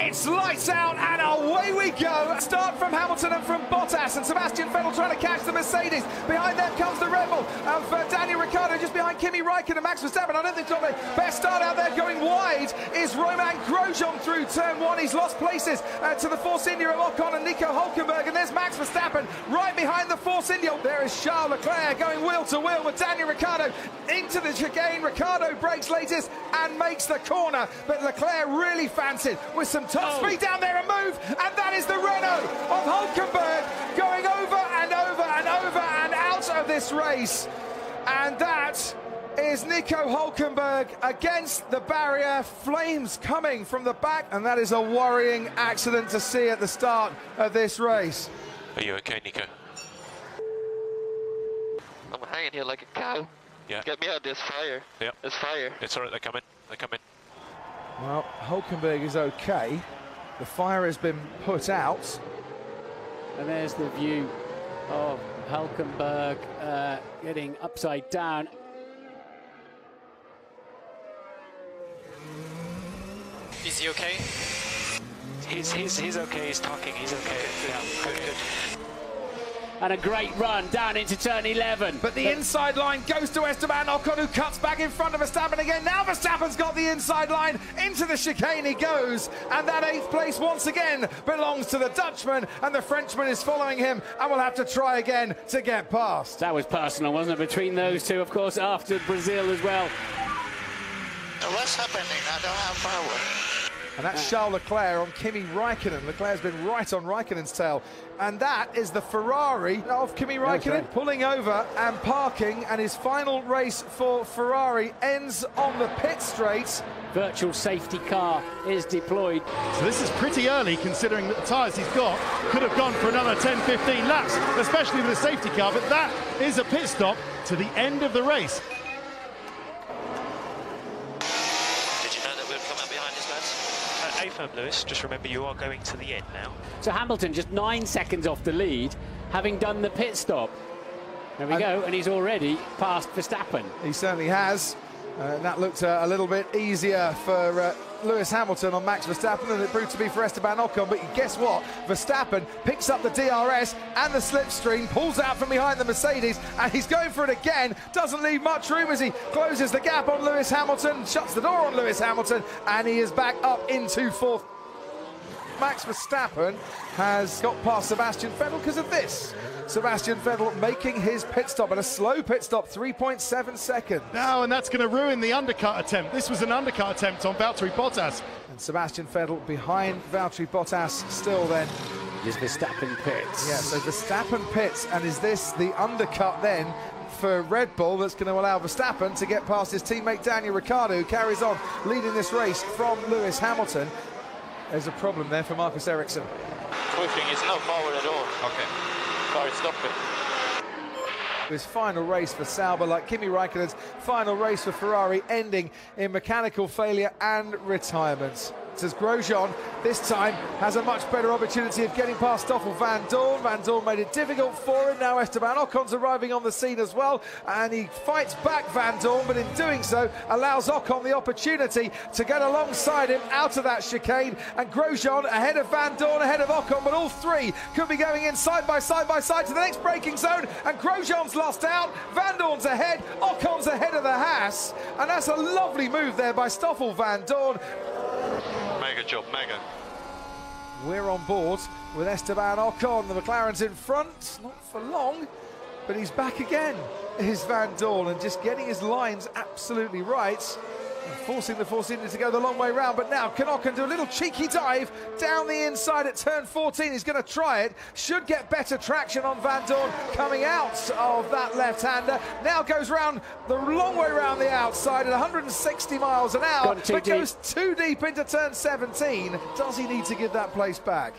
It's lights out and away we go. Start from Hamilton and from Bottas, and Sebastian Vettel trying to catch the Mercedes. Behind them comes the Red Bull of Daniel Ricciardo, just behind Kimi Räikkönen and Max Verstappen. I don't think the best start out there. Going wide is Romain Grosjean through turn one. He's lost places to the Force India of Ocon and Nico Hülkenberg, and there's Max Verstappen right behind the Force India. There is Charles Leclerc going wheel to wheel with Daniel Ricciardo into the chicane. Ricciardo breaks latest and makes the corner, but Leclerc really fancied with some top speed down there, and move, and that is the Renault of Hülkenberg going over and over and over and out of this race, and that is Nico Hülkenberg against the barrier. Flames coming from the back, and that is a worrying accident to see at the start of this race. Are you okay, Nico? I'm hanging here like a cow. Yeah. Get me out, there's fire. Yeah. There's fire. It's alright, they're coming. They're coming. Well, Hülkenberg is okay. The fire has been put out. And there's the view of Hülkenberg getting upside down. Is he okay? He's okay, he's talking, he's okay. Yeah, good. And a great run down into turn 11. But the inside line goes to Esteban Ocon, who cuts back in front of Verstappen again. Now Verstappen's got the inside line. Into the chicane he goes. And that 8th place once again belongs to the Dutchman. And the Frenchman is following him and will have to try again to get past. That was personal, wasn't it, between those two, of course, after Brazil as well. What's happening? I don't have power. And that's Charles Leclerc on Kimi Räikkönen. Leclerc's been right on Räikkönen's tail. And that is the Ferrari of Kimi Räikkönen pulling over and parking. And his final race for Ferrari ends on the pit straight. Virtual safety car is deployed. So this is pretty early, considering that the tyres he's got could have gone for another 10-15 laps, especially with a safety car. But that is a pit stop to the end of the race. Firm, Lewis, just remember you are going to the end now. So Hamilton just 9 seconds off the lead, having done the pit stop. There we go, and he's already passed Verstappen. He certainly has. And that looked a little bit easier for Lewis Hamilton on Max Verstappen than it proved to be for Esteban Ocon. But guess what? Verstappen picks up the DRS and the slipstream, pulls out from behind the Mercedes, and he's going for it again. Doesn't leave much room as he closes the gap on Lewis Hamilton, shuts the door on Lewis Hamilton, and he is back up into 4th. Max Verstappen has got past Sebastian Vettel because of this. Sebastian Vettel making his pit stop, and a slow pit stop, 3.7 seconds. Now, and that's going to ruin the undercut attempt. This was an undercut attempt on Valtteri Bottas. And Sebastian Vettel behind Valtteri Bottas still then. Is Verstappen pits. Yeah, so Verstappen pits, and is this the undercut then for Red Bull that's going to allow Verstappen to get past his teammate Daniel Ricciardo, who carries on leading this race from Lewis Hamilton. There's a problem there for Marcus Ericsson. Pushing is no forward at all. Okay. Sorry, stop it. His final race for Sauber, like Kimi Räikkönen's final race for Ferrari, ending in mechanical failure and retirement. As Grosjean this time has a much better opportunity of getting past Stoffel Van Dorn. Van Dorn made it difficult for him. Now Esteban Ocon's arriving on the scene as well, and he fights back Van Dorn, but in doing so allows Ocon the opportunity to get alongside him out of that chicane. And Grosjean ahead of Van Dorn, ahead of Ocon, but all three could be going in side by side to the next braking zone, and Grosjean's lost out. Van Dorn's ahead, Ocon's ahead of the Haas, and that's a lovely move there by Stoffel Van Dorn. Mega job, mega. We're on board with Esteban Ocon. The McLaren's in front, not for long, but he's back again. Is Van Dorn, and just getting his lines absolutely right, and forcing the Force India to go the long way round. But now can Ocon do a little cheeky dive down the inside at turn 14. He's going to try it. Should get better traction on Van Dorn coming out of that left-hander. Now goes round the long way round the outside at 160 miles an hour, but goes too deep into turn 17. Does he need to give that place back?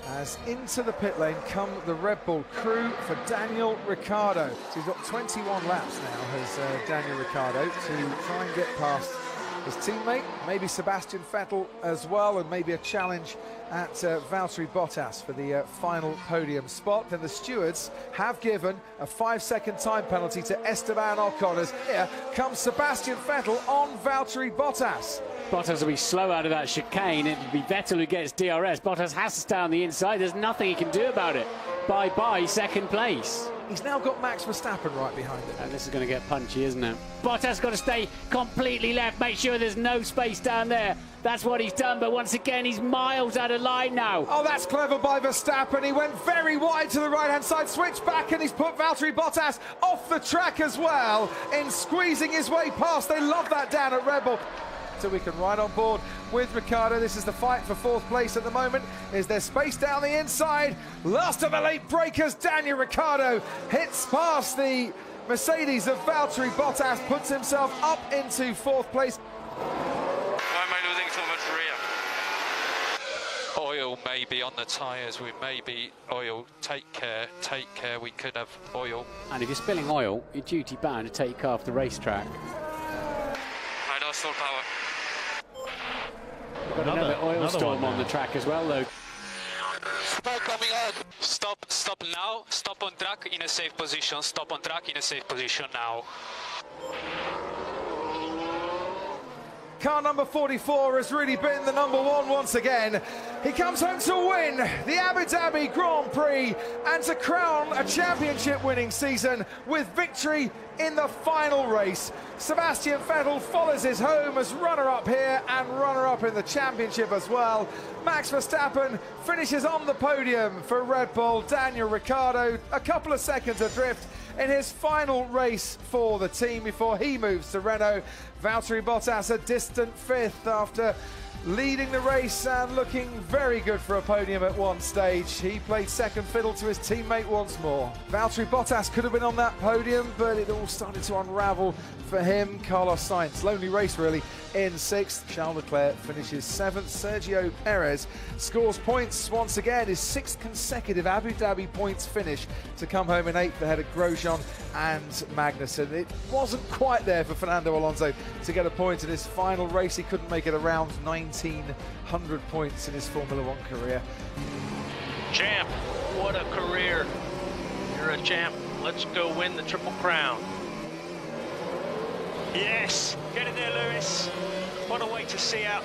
As into the pit lane come the Red Bull crew for Daniel Ricciardo. So he's got 21 laps now, has Daniel Ricciardo, to try and get past his teammate, maybe Sebastian Vettel as well, and maybe a challenge at Valtteri Bottas for the final podium spot. Then the stewards have given a 5-second time penalty to Esteban Ocon, as here comes Sebastian Vettel on Valtteri Bottas. Bottas will be slow out of that chicane. It'll be Vettel who gets DRS. Bottas has to stay on the inside. There's nothing he can do about it. Bye-bye, second place. He's now got Max Verstappen right behind him. And this is going to get punchy, isn't it? Bottas got to stay completely left. Make sure there's no space down there. That's what he's done, but once again, he's miles out of line now. Oh, that's clever by Verstappen. He went very wide to the right-hand side, switched back, and he's put Valtteri Bottas off the track as well in squeezing his way past. They love that down at Red Bull. So we can ride on board with Ricciardo. This is the fight for fourth place at the moment. Is there space down the inside? Last of the late breakers, Daniel Ricciardo hits past the Mercedes of Valtteri Bottas, puts himself up into fourth place. Why am I losing so much rear? Oil maybe on the tyres, we maybe oil. Take care, we could have oil. And if you're spilling oil, you're duty bound to take your car off the racetrack. I lost all power. Got another oil storm on the track as well, though. Stop coming out. Stop now. Stop on track in a safe position. Stop on track in a safe position now. Car number 44 has really been the number one once again. He comes home to win the Abu Dhabi Grand Prix and to crown a championship winning season with victory in the final race. Sebastian Vettel follows his home as runner-up here and runner-up in the championship as well. Max Verstappen finishes on the podium for Red Bull. Daniel Ricciardo a couple of seconds adrift in his final race for the team before he moves to Renault. Valtteri Bottas a distant fifth after leading the race and looking very good for a podium at one stage. He played second fiddle to his teammate once more. Valtteri Bottas could have been on that podium, but it all started to unravel for him. Carlos Sainz, lonely race really, in sixth. Charles Leclerc finishes seventh. Sergio Perez scores points once again, his sixth consecutive Abu Dhabi points finish to come home in eighth ahead of Grosjean and Magnussen. It wasn't quite there for Fernando Alonso to get a point in his final race. He couldn't make it around 1,900 points in his Formula One career. Champ, what a career. You're a champ. Let's go win the Triple Crown. Yes, get in there, Lewis. What a way to see out